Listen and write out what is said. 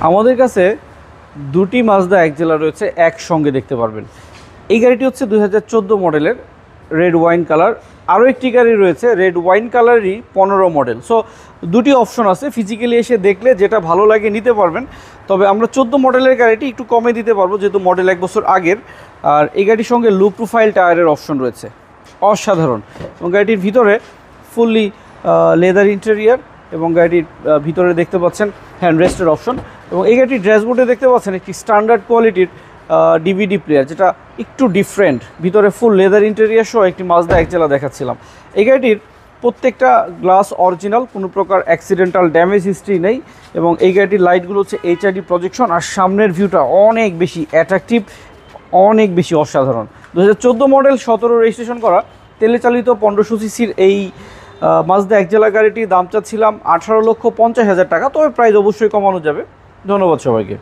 আমাদের কাছে দুটি মাজদা এক্সেলা রয়েছে একসঙ্গে দেখতে পারবেন। এই গাড়িটি হচ্ছে 2014 মডেলের রেড ওয়াইন কালার। আরও একটি গাড়ি রয়েছে রেড ওয়াইন কালারই 15 মডেল। সো দুটি অপশন আছে, ফিজিক্যালি এসে দেখলে যেটা ভালো লাগে নিতে পারবেন। তবে আমরা 14 মডেলের গাড়িটি একটু কমে দিতে পারবো, যেহেতু মডেল 1 বছর আগের। আর এই গাড়ির সঙ্গে লো প্রোফাইল টায়ারের অপশন রয়েছে, অসাধারণ। এবং গাড়িটির ভিতরে ফুললি লেদার ইন্টেরিয়ার, এবং গাড়িটির ভিতরে দেখতে পাচ্ছেন হ্যান্ড রেস্টের অপশন। এবং এই গাড়িটির ড্যাশবোর্ডে দেখতে পাচ্ছেন একটি স্ট্যান্ডার্ড কোয়ালিটির ডিভিডি প্লেয়ার, যেটা একটু ডিফারেন্ট। ভিতরে ফুল লেদার ইন্টেরিয়ার সহ একটি মাজদা এক্সেলা দেখাচ্ছিলাম। এই গাড়িটির প্রত্যেকটা গ্লাস অরিজিনাল, কোনো প্রকার অ্যাক্সিডেন্টাল ড্যামেজ হিস্ট্রি নেই। এবং এই গাড়িটির লাইটগুলো হচ্ছে এইচআইডি প্রজেকশন, আর সামনের ভিউটা অনেক বেশি অ্যাট্রাকটিভ, অনেক বেশি অসাধারণ। 2014 মডেল, 17 রেজিস্ট্রেশন করা, তেলে চালিত 1500 সিসির এই মাজদা এক্সেলা গাড়িটির দাম চাচ্ছিলাম 18,50,000 টাকা। তবে প্রাইস অবশ্যই কমানো যাবে। ধন্যবাদ সবাইকে।